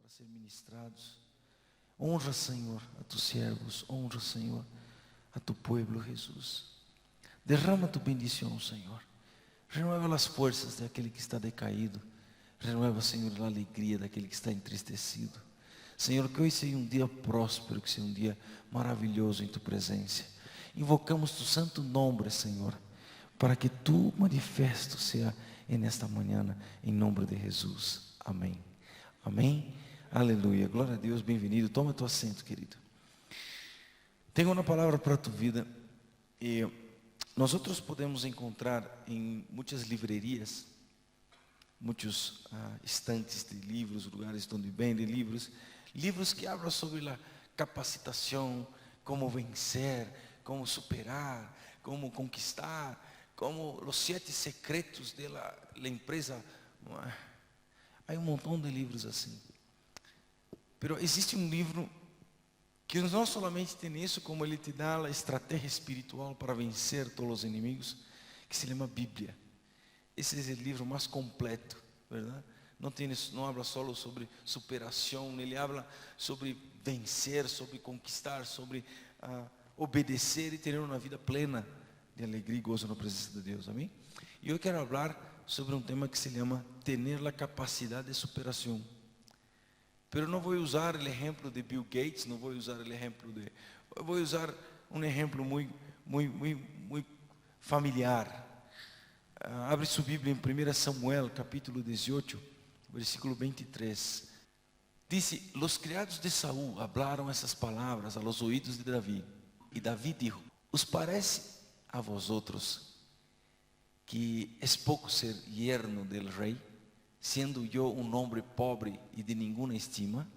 para ser ministrados. Honra, Senhor, a tus servos. Honra, Senhor, a tu pueblo, Jesús. Derrama tu bendición, Senhor. Renueva as forças daquele que está decaído. Renueva, Senhor, a alegria daquele que está entristecido. Senhor, que hoje seja um dia próspero, que seja um dia maravilhoso em tu presença. Invocamos tu santo nome, Senhor, para que tu manifesto seja nesta manhã, em nome de Jesus. Amém. Amém. Aleluia. Glória a Deus. Bem-vindo. Toma teu assento, querido. Tenho uma palavra para a tua vida. E nós outros podemos encontrar em muitas livrarias, muitos estantes de livros, lugares onde vendem livros, livros que falam sobre a capacitação, como vencer, como superar, como conquistar, como os 7 secretos da empresa. Há um montão de livros assim. Mas existe um livro que não somente tem isso, como ele te dá a estratégia espiritual para vencer todos os inimigos, que se chama Bíblia. Esse é o livro mais completo, verdade? Não habla só sobre superação, ele habla sobre vencer, sobre conquistar, sobre obedecer e ter uma vida plena de alegria e gozo na presença de Deus, amém? E eu quero falar sobre um tema que se chama ter a capacidade de superação. Pero não vou usar o exemplo de Bill Gates, não vou usar o exemplo de... Eu vou usar um exemplo muito familiar. Abre sua Bíblia em 1 Samuel, capítulo 18, versículo 23. Dice: Los criados de Saúl hablaram essas palavras a los oídos de Davi. E Davi dijo: ¿Os parece a vosotros que es pouco ser yerno del rei, sendo eu um homem pobre e de nenhuma estima?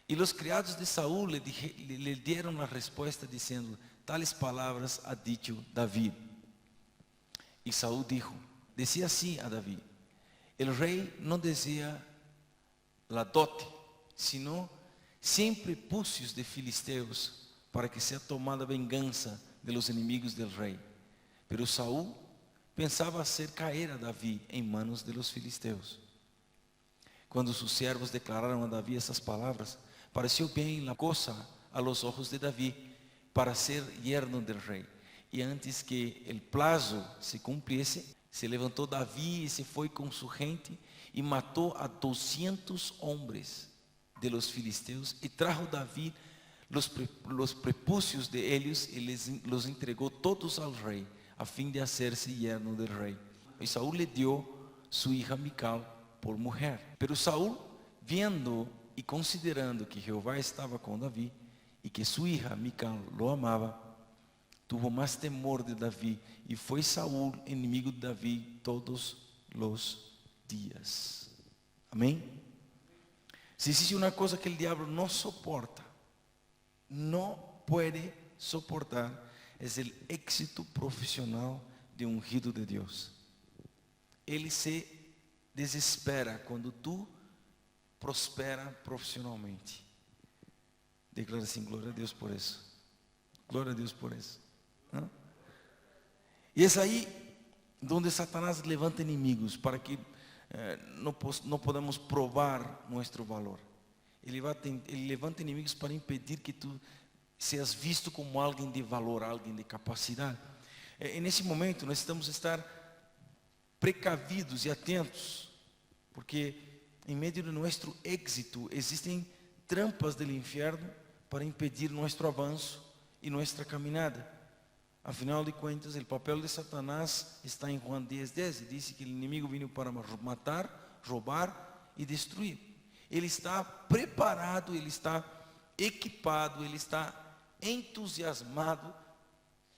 E os criados de Saúl lhe deram a resposta dizendo: tales palavras ha dicho Davi. E Saúl decía assim a Davi: el rei não desea la dote, sino 100 prepúcios de filisteus, para que seja tomada vengança de los inimigos del rei. Pero Saúl pensava hacer caer a Davi em manos de los filisteus. Quando sus servos declararam a Davi essas palavras, pareceu bem la cosa a los ojos de Davi para ser yerno del rei. E antes que el plazo se cumpriese, se levantou Davi e se foi com su gente e matou a 200 hombres de los filisteus e trajo Davi los prepúcios de ellos e los entregou todos al rei, a fim de hacerse yerno del rei. E Saúl le dio su hija Mical por mujer. Pero Saúl, viendo e considerando que Jeová estava com Davi e que sua hija Mical lo amava, tuvo mais temor de Davi e foi Saúl inimigo de Davi todos os dias. Amém? Se existe uma coisa que o diabo não suporta, não pode soportar, é o éxito profissional de um ungido de Deus. Ele se desespera quando tu prospera profissionalmente. Declara assim: glória a Deus por isso. Glória a Deus por isso. Não? E é aí onde Satanás levanta inimigos para que não podamos provar nosso valor. Ele levanta inimigos para impedir que tu seas visto como alguém de valor, alguém de capacidade. E nesse momento nós estamos estar precavidos e atentos, porque em meio de nosso êxito existem trampas do inferno para impedir nosso avanço e nossa caminhada. Afinal de contas, o papel de Satanás está em Juan 10:10, e diz que o inimigo veio para matar, roubar e destruir. Ele está preparado, ele está equipado, ele está entusiasmado.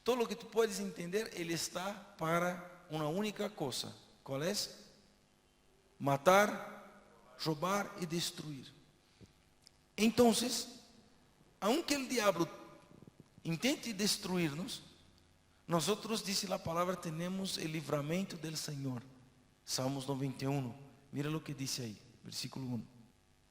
Todo o que tu podes entender, ele está para uma única coisa. Qual é? Matar, roubar e destruir. Então, aunque o diabo intente destruir-nos, nós outros, diz a palavra, temos o livramento do Senhor. Salmos 91. Mira o que diz aí, versículo 1.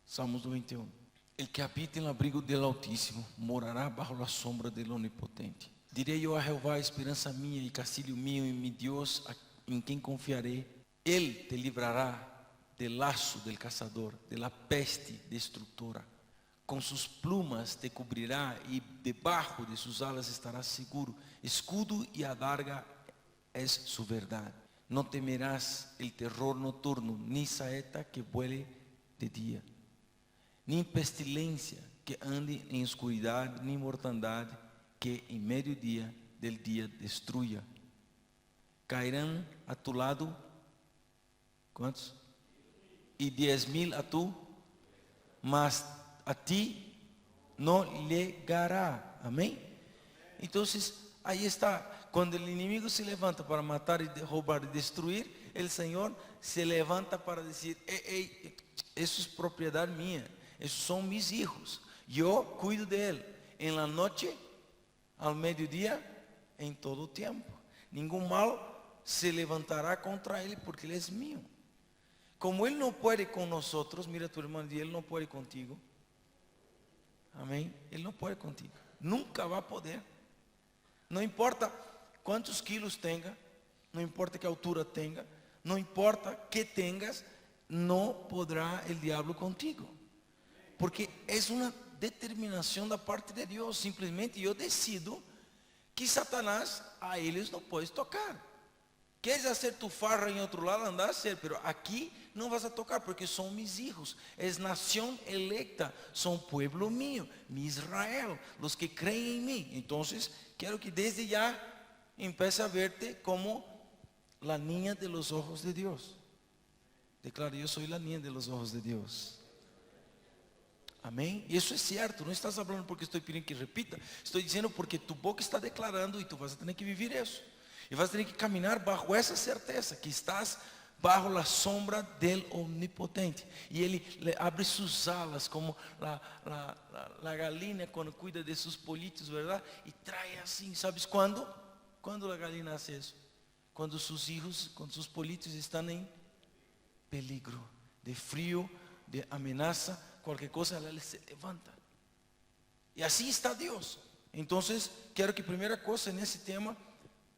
Salmos 91. El que habita en el abrigo del Altísimo morará bajo la sombra del Onipotente. Diré yo a Jehová, esperanza mía y castillo mío, y mi Dios en quien confiaré. Él te librará del lazo del cazador, de la peste destructora. Con sus plumas te cubrirá y debajo de sus alas estarás seguro. Escudo y adarga es su verdad. No temerás el terror nocturno, ni saeta que vuele de día, ni pestilencia que ande en oscuridad, ni mortandad que en mediodía del día destruya. Caerán a tu lado, ¿cuántos? Y 10,000 a tu, mas a ti no llegará. Amén. Entonces, ahí está. Cuando el enemigo se levanta para matar y roubar y destruir, el Señor se levanta para decir: eso es propiedad mía, esos son mis hijos, yo cuido de él, en la noche, al mediodía, en todo tiempo. Ningún mal se levantará contra él porque él es mío. Como él no puede con nosotros, mira a tu hermano y él no puede contigo. Amén. Él no puede contigo, nunca va a poder. No importa cuántos kilos tenga, no importa qué altura tenga, no importa qué tengas, no podrá el diablo contigo. Porque es una determinación da parte de Dios. Simplesmente yo decido que Satanás a eles não puedes tocar. Queres hacer tu farra em outro lado, andar a hacer, pero aqui não vas a tocar porque são mis hijos, es nación electa, son pueblo mío, mi Israel, los que creen en mí. Entonces, quiero que desde ya empiece a verte como la niña de los ojos de Dios. Declara: yo soy la niña de los ojos de Dios. Amém? Isso é certo, não estás falando porque estou pedindo que repita, estou dizendo porque tu boca está declarando e tu vas a ter que viver isso. E vas a ter que caminhar bajo essa certeza que estás bajo la sombra del Omnipotente. E Ele abre sus alas como la galinha quando cuida de sus pollitos, verdade? E trae assim, ¿sabes quando? Quando a galinha hace isso? Quando sus hijos, quando sus pollitos estão em peligro, de frio, de amenaza, qualquer coisa, ela se levanta. E assim está Deus. Então, quero que primeira coisa nesse tema,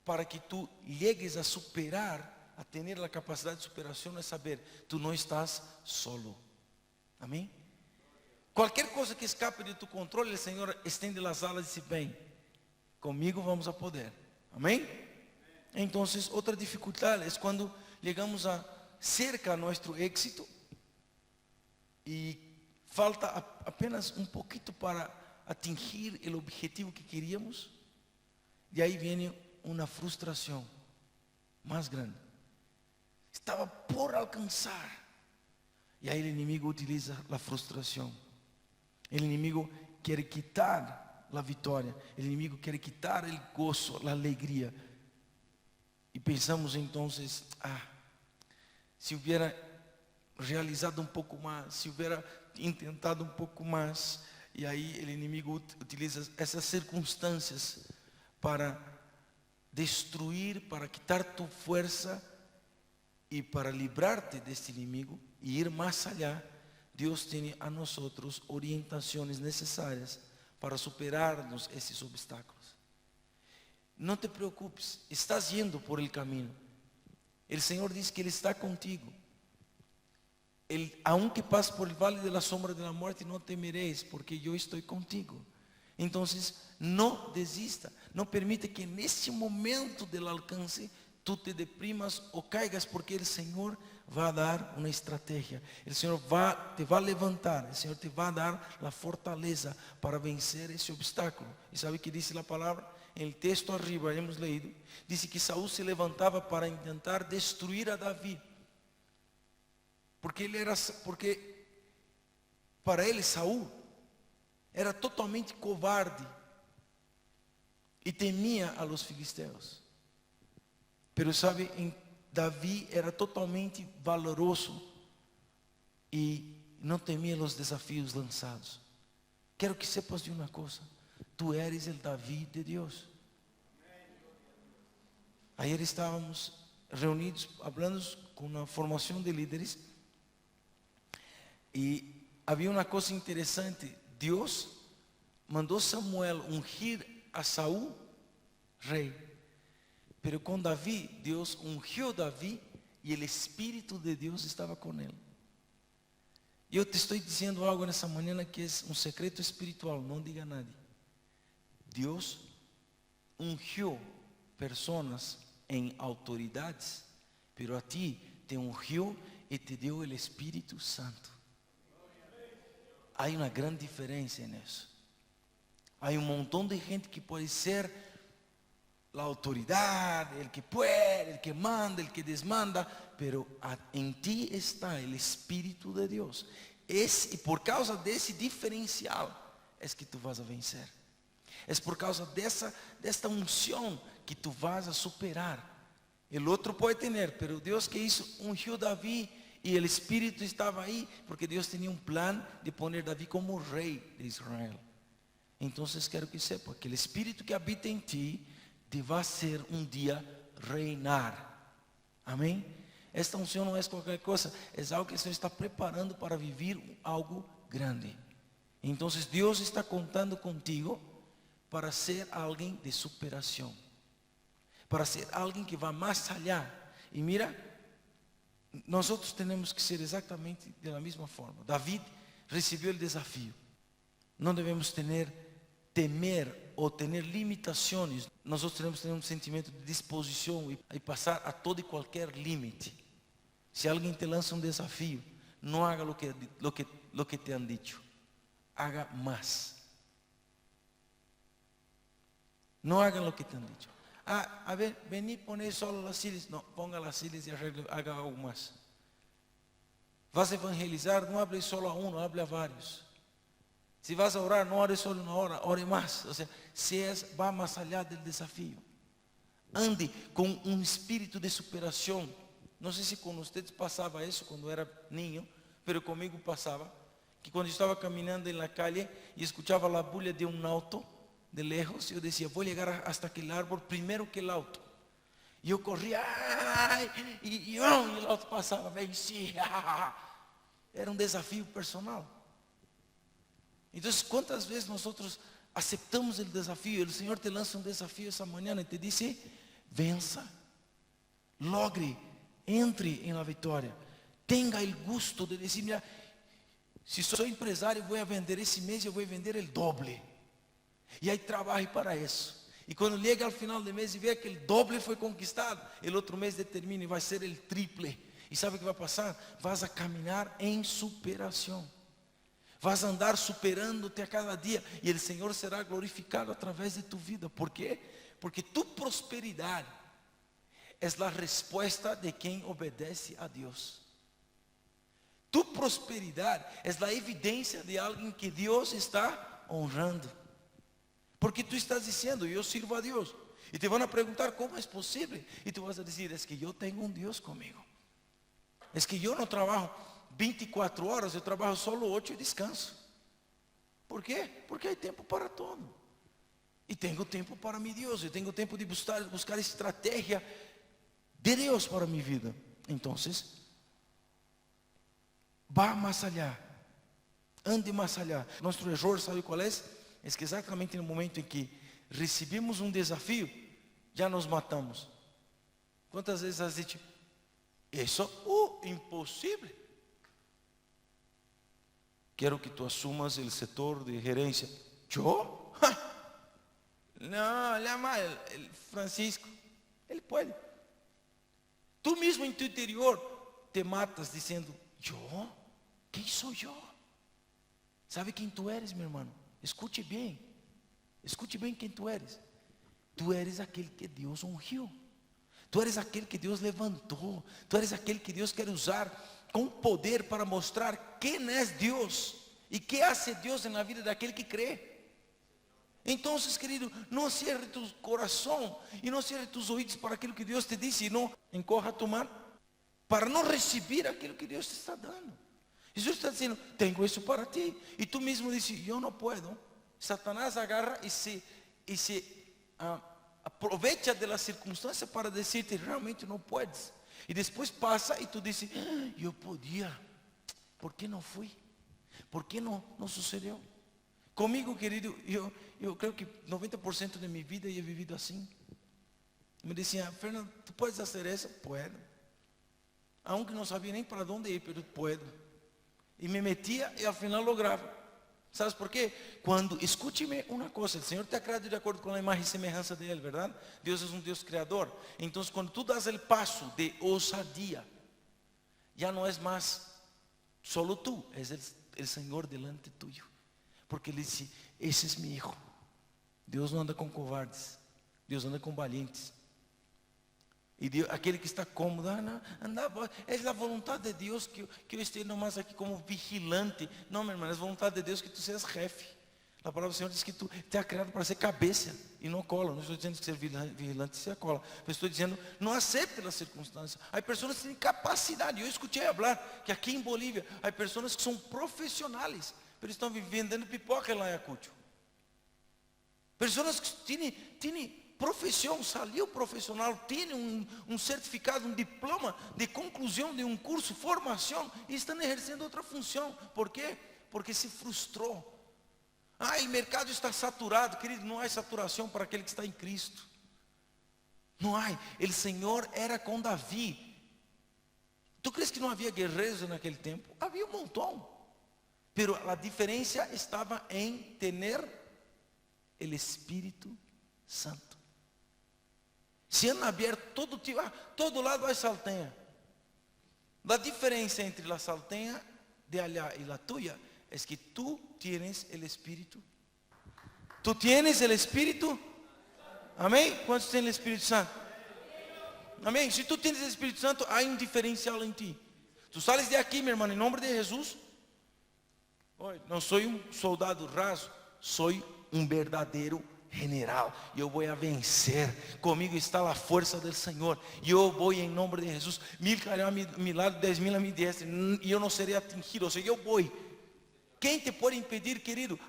para que tu llegues a superar, a ter a capacidade de superação, é saber, tu não estás solo. Amém? Qualquer coisa que escape de tu controle, o Senhor estende as alas e diz: bem, comigo vamos a poder. Amém? Então, outra dificuldade é quando chegamos a cerca a nosso êxito e falta apenas um pouquinho para atingir o objetivo que queríamos, e aí vem uma frustração mais grande. Estava por alcançar, e aí o inimigo utiliza a frustração. O inimigo quer quitar a vitória, o inimigo quer quitar o gozo, a alegria. E pensamos então: se hubiera realizado um pouco mais, se hubiera intentado um pouco mais. E aí o inimigo utiliza essas circunstâncias para destruir, para quitar tu força e para livrar-te deste inimigo e ir mais allá. Deus tem a nós orientações necessárias para superarmos esses obstáculos. Não te preocupes, estás indo por el caminho. O Senhor diz que Ele está contigo. Aunque pases por el vale de la sombra de la muerte, no temeréis, porque yo estoy contigo. Entonces, no desista, no permite que en este momento del alcance tú te deprimas o caigas, porque el Señor va a dar una estrategia. El Señor te va a levantar, el Señor te va a dar la fortaleza para vencer ese obstáculo. ¿Y sabe qué dice la palabra? En el texto arriba hemos leído, dice que Saúl se levantaba para intentar destruir a David. Porque para ele Saúl era totalmente covarde e temia a los filisteus. Pero sabe, em Davi era totalmente valoroso e não temia os desafios lançados. Quero que sepas de uma coisa: tu eres o Davi de Deus. Ayer estávamos reunidos, falando com uma formação de líderes. E havia uma coisa interessante: Deus mandou Samuel ungir a Saúl rei, pero com Davi, Deus ungiu Davi e o Espírito de Deus estava com ele. Eu te estou dizendo algo nessa manhã que é um secreto espiritual, não diga a nadie. Deus ungiu pessoas em autoridades, pero a ti te ungiu e te deu o Espírito Santo. Há uma grande diferença nisso. Há montão de gente que pode ser a autoridade, el que puede, el que manda, el que desmanda, pero em ti está o Espírito de Deus. E por causa desse diferencial, é que tu vas a vencer. É por causa desta unção que tu vas a superar. O outro pode ter, pero Deus que ungiu Davi e o Espírito estava aí, porque Deus tinha plano de poner Davi como rei de Israel. Então, quero que sepa que o Espírito que habita em ti te vai ser dia reinar. Amém? Esta unção não é qualquer coisa, é algo que o Senhor está preparando para viver algo grande. Então, Deus está contando contigo para ser alguém de superação, para ser alguém que vai mais allá. E mira, nós temos que ser exatamente da mesma forma. David recebeu o desafio. Não devemos temer ou ter limitações. Nós temos que ter um sentimento de disposição e passar a todo e qualquer limite. Se alguém te lança um desafio, não haga lo que te han dicho. Haga mais. Não haga lo que te han dicho. A ver, vení, poner solo las sillas. No, ponga las sillas y haga algo más. Vas a evangelizar, não hable solo a uno, hable a vários. Se vas a orar, não ore solo uma hora, ore mais. Ou seja, vá mais allá do desafio. Ande com um espírito de superação. Não sei se com vocês passava isso quando era niño, mas comigo passava. Que quando estava caminhando na calle e escutava a bulha de um auto, de lejos, eu dizia, vou chegar hasta aquele árbol primeiro que o auto. E eu corria, e o auto passava, vencia. Era um desafio personal. Então, quantas vezes nós aceitamos o desafio? O Senhor te lança um desafio essa manhã e te diz, vença, logre, entre em la vitória. Tenha o gosto de dizer, mira, se sou empresário, vou vender esse mês, eu vou vender o doble. E aí trabalhe para isso. E quando chega ao final do mês e vê que o doble foi conquistado, o outro mês determina e vai ser o triple. E sabe o que vai passar? Vas a caminhar em superação. Vas a andar superando-te a cada dia. E o Senhor será glorificado através de tu vida. ¿Por quê? Porque tu prosperidade é a resposta de quem obedece a Deus. Tu prosperidade é a evidência de alguém que Deus está honrando. Porque tu estás dizendo, eu sirvo a Deus. E te vão a perguntar, como é possível? E tu vas a dizer, é que eu tenho um Deus comigo. É que eu não trabalho 24 horas, eu trabalho só 8 e descanso. Por quê? Porque há tempo para todo. E tenho tempo para meu Deus. Eu tenho tempo de buscar estratégia de Deus para minha vida. Então, vá mais allá. Ande mais allá. Nosso erro, sabe qual é? É que exatamente no momento em que recebemos um desafio, já nos matamos. Quantas vezes has dicho, isso é impossível? Quero que tu assumas o setor de gerência. ¿Yo? Não, llama el Francisco. Ele pode. Tu mesmo em tu interior te matas dizendo, ¿yo? Quem sou eu? Sabe quem tu eres, meu irmão? Escute bem quem tu eres. Tu eres aquele que Deus ungiu. Tu eres aquele que Deus levantou. Tu eres aquele que Deus quer usar com poder para mostrar quem é Deus e que hace Deus na vida daquele que crê. Então, querido, não cierre tu coração e não cierre tus ouvidos para aquilo que Deus te disse, e não encorra tu mão para não receber aquilo que Deus te está dando. Jesus está dizendo, tenho isso para ti. E tu mesmo disse, eu não posso. Satanás agarra e se aproveita das circunstâncias para dizer-te, realmente não podes. E depois passa e tu disse, eu podia. Por que não fui? Por que não sucedeu? Comigo, querido, eu creio que 90% de minha vida eu he vivido assim. Me diziam, Fernando, tu podes fazer isso? Puedo. Aunque não sabia nem para onde ir, mas puedo. E me metia e ao final lograva. ¿Sabes por quê? Escute-me uma coisa, o Senhor te ha criado de acordo com a imagem e semelhança dele, verdade? Deus é um Deus criador. Então, quando tu das o passo de ousadia, já não é mais solo tu, é o Senhor delante tuyo. Porque Ele disse, esse é meu hijo. Deus não anda com covardes, Deus anda com valientes. E Deus, aquele que está cômodo, é a vontade de Deus que eu esteja mais aqui como vigilante. Não, meu irmão, é a vontade de Deus que tu sejas jefe. A palavra do Senhor diz que tu te ha criado para ser cabeça e não cola. Não estou dizendo que ser vigilante seja cola, mas estou dizendo, não acepte as circunstâncias. Há pessoas que têm capacidade. Eu escutei falar que aqui em Bolívia há pessoas que são profissionais, mas estão vendendo pipoca lá em Ayacucho. Pessoas que têm profissão, saliu profissional, tem um certificado, um diploma de conclusão de um curso, formação, e estão exercendo outra função. Por quê? Porque se frustrou. O mercado está saturado, querido. Não há saturação para aquele que está em Cristo. Não há. O Senhor era com Davi. Tu crees que não havia guerreiros naquele tempo? Havia um montão. Pero a diferença estava em ter o Espírito Santo. Se han abierto todo lado hay salteña. La diferencia entre la salteña de allá y la tuya es que tú tienes el Espíritu. ¿Tú tienes el Espíritu? Amén. ¿Cuántos tienen el Espíritu Santo? Amén. Si tú tienes el Espíritu Santo, hay un diferencial en ti. Tú sales de aquí, mi hermano, en nombre de Jesús. No soy un soldado raso, soy un verdadero general, eu vou a vencer, comigo está a força do Senhor, e eu vou em nome de Jesus, 1000 cairão a mi lado, 10.000 a mi diestra, e eu não serei atingido, ou seja, eu vou. Quem te pode impedir, querido?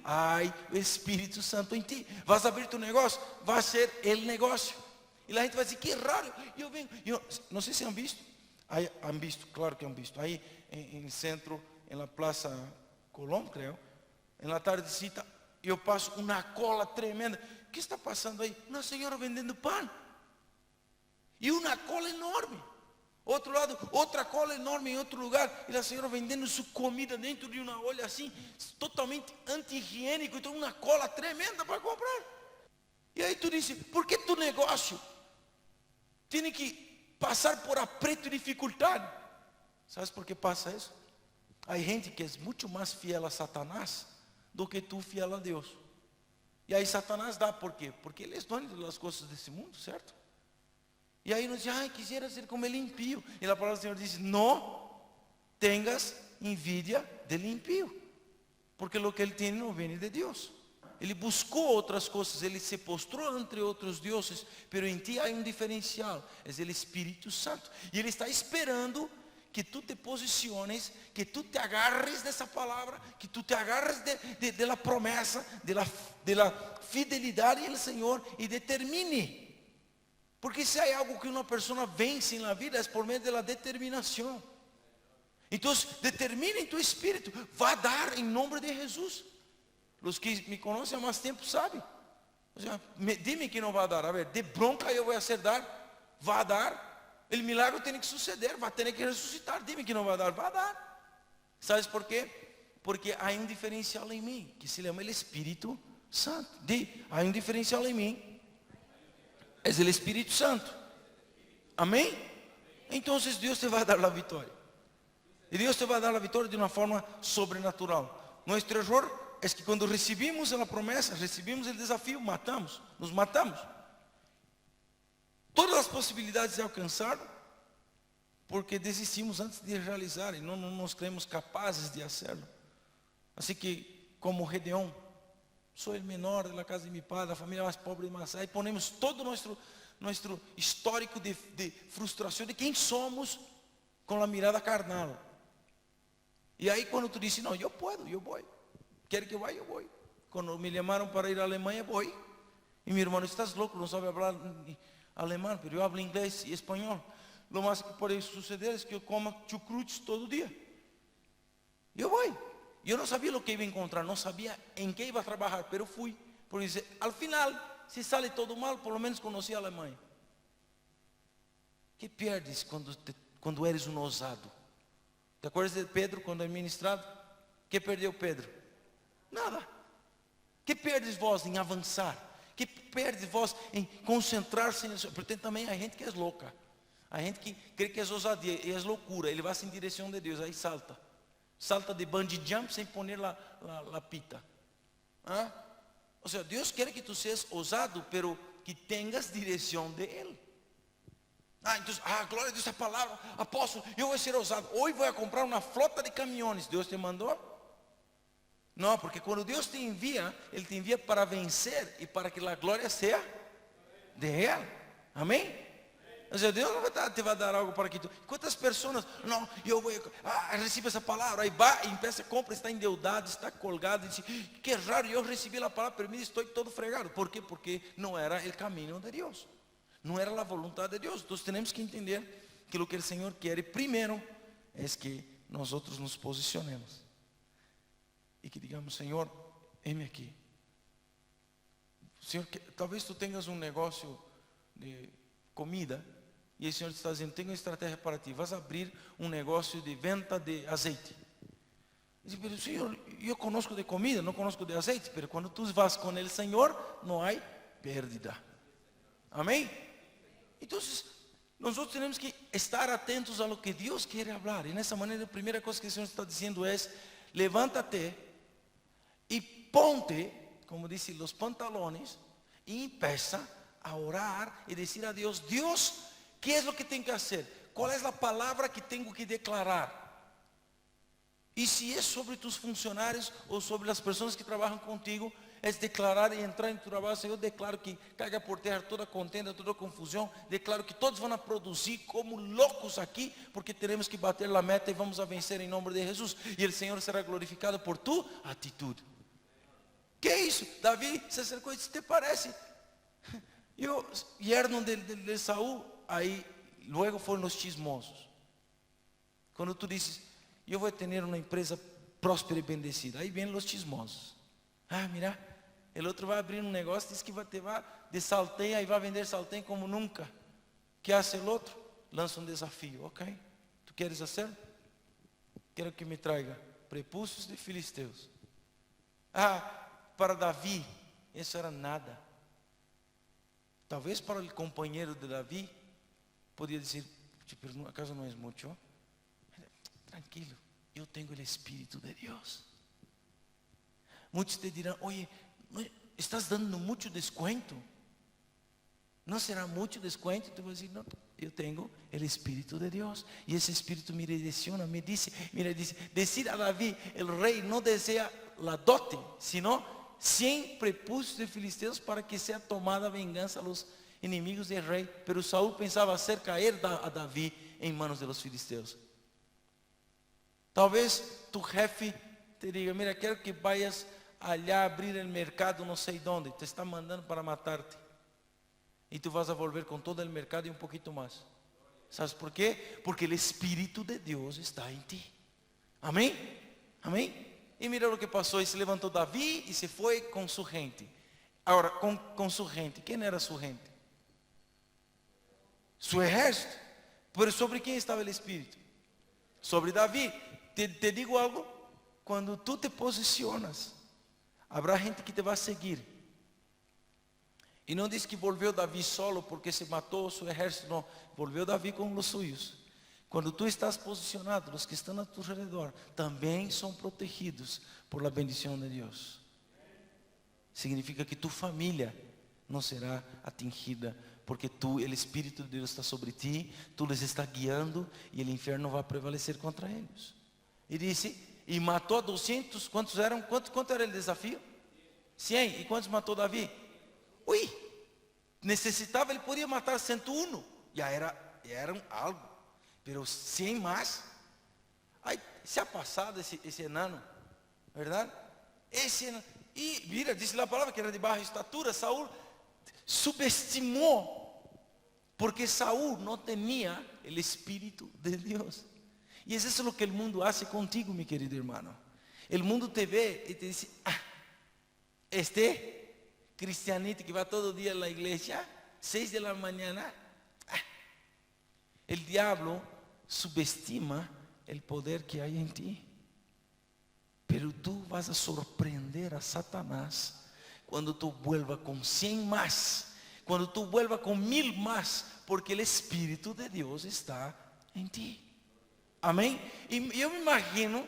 O Espírito Santo em ti. Vas abrir tu negócio, vai ser o negócio, e a gente vai dizer, que raro, eu venho, não sei se han visto, han visto, claro que han visto, aí em centro, na Plaza Colón, creio, na tardecita, eu passo uma cola tremenda. O que está passando aí? Uma senhora vendendo pão. E uma cola enorme. Outro lado, outra cola enorme em outro lugar. E a senhora vendendo sua comida dentro de uma olha assim, totalmente anti-higiênico. Então uma cola tremenda para comprar. E aí tu disse, por que tu negócio tem que passar por apreto e dificuldade? Sabes por que passa isso? Há gente que é muito mais fiel a Satanás do que tu fiel a Deus. E aí Satanás dá, por quê? Porque ele é dono das coisas desse mundo, certo? E aí nos diz, quisiera ser como ele impío. E a palavra do Senhor diz, não tengas envidia del impío, porque o que ele tem não vem de Deus. Ele buscou outras coisas, ele se postrou entre outros deuses, pero em ti há um diferencial, é o Espírito Santo. E ele está esperando que tu te posiciones, que tu te agarres dessa palavra, que tu te agarres de la promessa, de la fidelidade ao Senhor e determine. Porque se há algo que uma pessoa vence na vida é por meio da determinação. Então, determine em tu espírito, vá dar em nome de Jesus. Os que me conhecem há mais tempo sabem. Dime que não vai dar. A ver, de bronca eu vou fazer dar, vá dar. O milagre tem que suceder, vai ter que ressuscitar. Dime que não vai dar, vai dar. Sabes por quê? Porque há um diferencial em mim, que se chama o Espírito Santo. Há um diferencial em mim, é o Espírito Santo. Amém? Então Deus te vai dar a vitória. E Deus te vai dar a vitória de uma forma sobrenatural. Nosso erro é que quando recebimos a promessa, recebimos o desafio, nos matamos. Todas as possibilidades se alcançaram, porque desistimos antes de realizar e não nos cremos capazes de hacerlo. Assim que, como Gedeón, sou o menor da casa de meu pai, da família mais pobre de Massá, e ponemos todo nosso histórico de frustração de quem somos com a mirada carnal. E aí quando tu disse, não, eu posso, eu vou. Quer que eu vá, eu vou. Quando me chamaram para ir à Alemanha, vou. E meu irmão, estás louco, não sabe falar alemão, mas eu falo inglês e espanhol. O mais que pode suceder é que eu coma chucrutes todo dia. Eu vou. Eu não sabia o que ia encontrar, não sabia em que ia trabalhar, mas eu fui. Porque al final, se sale todo mal, por lo menos conheci a Alemanha. Que perdes quando eres um ousado? Te acuerdas de Pedro quando é ministrado? ¿Qué perdeu Pedro? Nada. ¿Qué perdes vós em avançar? ¿Qué perdes vós em concentrar-se nisso? Porque também há gente que é louca. Há gente que crê que é ousadia e é loucura. Ele vai em direção de Deus, aí salta. Salta de bungee jump sem poner la pita. ¿Ah? O sea, Deus quer que tu seas ousado, pero que tengas direção de Ele. Então, glória a Deus, a palavra, apóstolo, eu vou ser ousado. Hoje vou comprar uma frota de caminhões. Deus te mandou? Não, porque quando Deus te envia, Ele te envia para vencer e para que a glória seja de Ele. Amém? Ou seja, Deus não te vai dar algo para que tu... Quantas pessoas, não, eu vou, recebo essa palavra, aí vai, empieza, compra, está endeudado, está colgado, e diz, que raro, eu recebi a palavra, mas estou todo fregado. ¿Por quê? Porque não era o caminho de Deus. Não era a vontade de Deus. Então temos que entender que o que o Senhor quer primeiro é que nós nos posicionemos. E que digamos, Senhor, heme aqui. Senhor, talvez tu tenhas um negócio de comida e o Senhor te está dizendo, tenho uma estratégia para ti, vas abrir um negócio de venda de azeite. E diz, mas Senhor, eu conosco de comida, não conosco de azeite, mas quando tu vas com o Senhor, não há pérdida. Amém? Então, nós temos que estar atentos a lo que Deus quer falar. E nessa maneira, a primeira coisa que o Senhor está dizendo é, levanta-te e ponte, como disse, os pantalones, e empieza a orar e dizer a Deus, Deus, que é o que tenho que fazer? Qual é a palavra que tenho que declarar? E se é sobre tus funcionários ou sobre as pessoas que trabalham contigo, é declarar e entrar em tu trabalho. Senhor, eu declaro que caiga por terra toda contenda, toda confusão. Declaro que todos vão a produzir como loucos aqui, porque teremos que bater a meta e vamos a vencer em nome de Jesus. E o Senhor será glorificado por tu atitude. Que é isso? Davi se acercou e disse, te parece? Eu, yerno de Saúl, aí, luego foram os chismosos. Quando tu dizes, eu vou ter uma empresa próspera e bendecida, aí vêm os chismosos. Mira, o outro vai abrir um negócio, diz que vai de saltem, aí vai vender saltem como nunca. Que hace o outro? Lança um desafio, ok? Tu queres fazer? Quero que me traiga prepúcios de filisteus. Para Davi, isso era nada. Talvez para o companheiro de Davi, podia dizer, acaso não é muito? Tranquilo, eu tenho o Espírito de Deus. Muitos te dirão, oye, estás dando muito desconto? Não será muito desconto? Tu vai dizer, não, eu tenho o Espírito de Deus. E esse Espírito me direciona, me diz, decir a Davi, o rei não deseja la dote, sino 100 prepúcios de filisteus para que seja tomada a vingança a los inimigos del rei. Pero Saúl pensava hacer cair a Davi em manos de los filisteus. Talvez tu jefe te diga, mira, quero que vayas allá a abrir o mercado, não sei onde, te está mandando para matar-te. E tu vas a volver com todo o mercado e um pouquinho mais. ¿Sabes por quê? Porque o Espírito de Deus está em ti. Amém? Amém? E mira o que passou, e se levantou Davi e se foi com sua gente. Agora, com sua gente, quem era sua gente? Su exército. Pero sobre quem estava o Espírito? Sobre Davi. Te digo algo, quando tu te posicionas, habrá gente que te vai seguir. E não diz que volveu Davi solo porque se matou o seu exército, não. Volveu Davi com os suyos. Quando tu estás posicionado, os que estão a tu redor também são protegidos por la bendição de Deus. Significa que tu família não será atingida, porque o Espírito de Deus está sobre ti, tu les está guiando e o inferno não vai prevalecer contra eles. E disse, e matou 200, quantos eram? Quanto era o desafio? 100, e quantos matou Davi? Ui, necessitava, ele podia matar 101, já eram algo, pero 100 mais. Aí se ha passado esse enano, verdade? Esse enano, e mira, disse a palavra que era de baixa estatura. Saúl subestimou, porque Saúl não tinha o Espírito de Deus. E isso é o que o mundo hace contigo, mi querido hermano. O mundo te vê e te diz, este cristianito que vai todo dia à igreja, 6 da manhã. O diabo subestima o poder que há em ti. Pero pero tú vas a sorprender a Satanás cuando tú vuelvas con 100 más, cuando tú vuelvas con 1000 más, porque el Espíritu de Dios está en ti. Amém? E eu me imagino,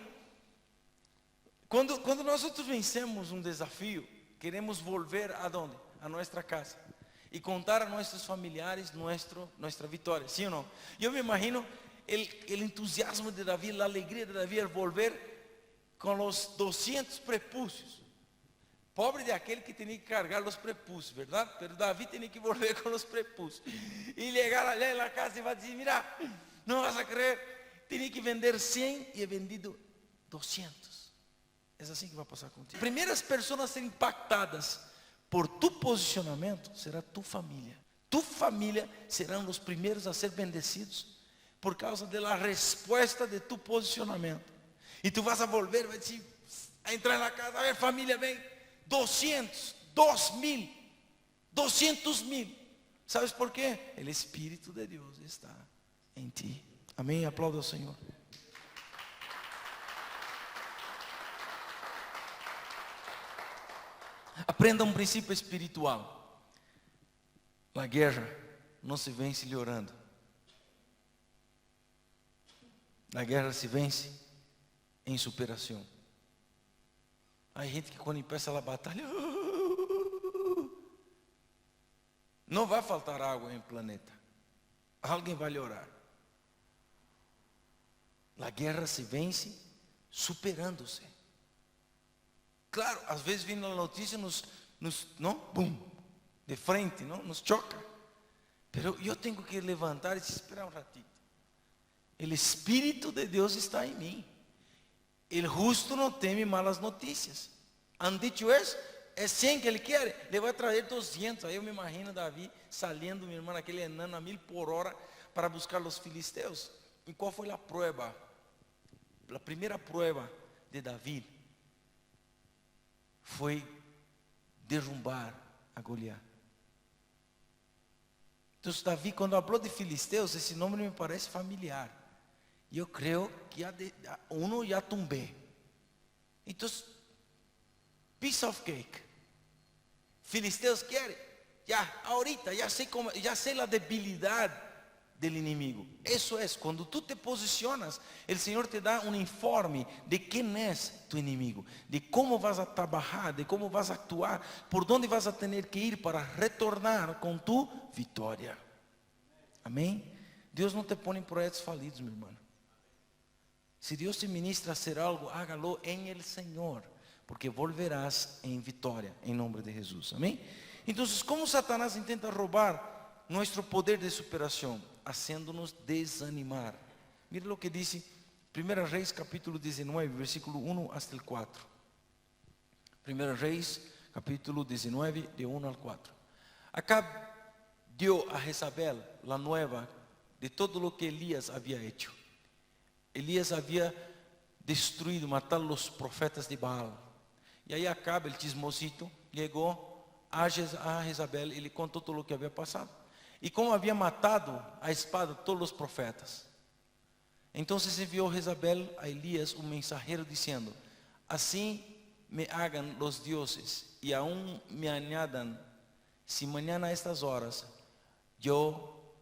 quando nosotros vencemos um desafio, queremos volver a dónde? A nuestra casa. E contar a nossos familiares nuestra vitória, sim ou não? Eu me imagino el entusiasmo de Davi, a alegria de Davi al volver com os 200 prepúcios. Pobre de aquele que tinha que cargar os prepúcios, verdade? Pero Davi tinha que volver com os prepúcios. E chegar allá na casa e vai dizer, mira, não vas a creer, tinha que vender 100 e he vendido 200. É assim que vai passar contigo. Primeiras pessoas a ser impactadas por tu posicionamento será tu família. Tu família serão os primeiros a ser bendecidos por causa da resposta de tu posicionamento. E tu vas a volver, vai dizer, a entrar na casa, a ver, família, vem, 200, 2000, 200.000. ¿Sabes por quê? O Espírito de Deus está em ti. Amém? Aplauda ao Senhor. Aprenda um princípio espiritual. A guerra não se vence orando. A guerra se vence em superação. Há gente que quando começa a batalha, não vai faltar água em planeta. Alguém vai lhe orar. A guerra se vence superando-se. Claro, às vezes vindo a notícia não, bum, de frente, não, nos choca. Pero eu tenho que levantar e esperar um ratito. O Espírito de Deus está em mim. O justo não teme malas notícias. Han dicho isso? É 100 que ele quer, ele vai trazer 200. Aí eu me imagino Davi saliendo, minha irmã, aquele enano a 1000 por hora para buscar os filisteus. E qual foi a prova? A primeira prova de Davi foi derrubar a Goliat. Então Davi, quando falou de filisteus, esse nome me parece familiar. E eu creio que uno já tumbé. Então, piece of cake. Filisteus querem? Já, ahorita, já sei a debilidade do inimigo. Isso é, quando tu te posicionas, o Senhor te dá um informe de quem é tu inimigo, de como vas a trabalhar, de como vas a actuar, por onde vas a ter que ir para retornar com tu vitória. Amém? Deus não te põe em projetos falidos, meu irmão. Se Deus te ministra a hacer algo, hágalo em el Senhor, porque volverás em vitória, em nome de Jesus. Amém? Então, como Satanás intenta roubar nosso poder de superação? Haciéndonos desanimar. Mire lo que dice 1 Reis capítulo 19, versículo 1 hasta el 4. 1 Reis capítulo 19, de 1 al 4. Acab dio a Jezabel la nueva de todo lo que Elías había hecho. Elías había destruido, matado los profetas de Baal. Y ahí Acab, el chismosito, llegó a Jezabel y le contó todo lo que había pasado. E como havia matado a espada todos os profetas. Então enviou Jezabel a Elias um mensajeiro dizendo: assim me hagan los dioses e aún me añadan, si mañana a estas horas yo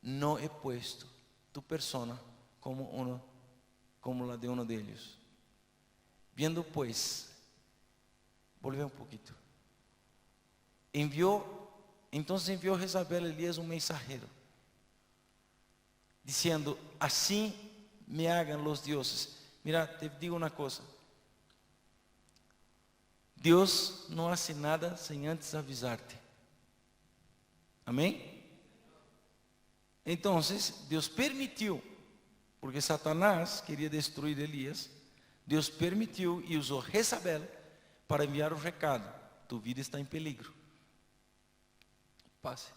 no he puesto tu persona como la de uno de ellos. Viendo pues, volve um poquito. Então enviou Jezabel a Elias um mensajeiro, dizendo: assim me hagan los dioses. Mira, te digo uma coisa. Deus não hace nada sem antes avisar-te. Amém? Então, Deus permitiu, porque Satanás queria destruir Elias. Deus permitiu e usou Jezabel para enviar o recado: tu vida está em peligro. Pase.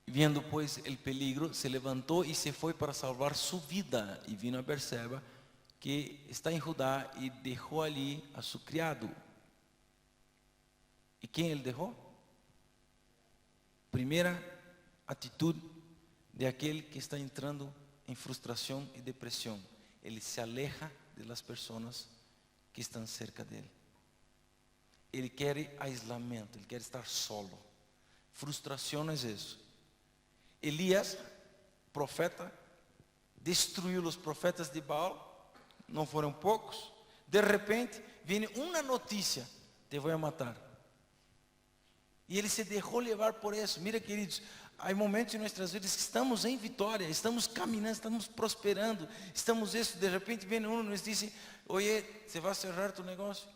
Viendo pues el peligro, se levantó y se fue para salvar su vida. Y vino a Berseba, que está en Judá, y dejó allí a su criado. ¿Y quién él dejó? Primera atitude de aquel que está entrando en frustración y depresión. Él se aleja de las personas que estão cerca dele. Ele quer aislamento, ele quer estar solo. Frustração é isso. Elías, profeta, destruiu os profetas de Baal, não foram poucos. De repente, vem uma notícia: te vou matar. E ele se deixou levar por isso. Mira, queridos, há momentos em nossas vidas que estamos em vitória, estamos caminhando, estamos prosperando, estamos isso. De repente, vem um e nos diz: oye, você vai cerrar tu negócio,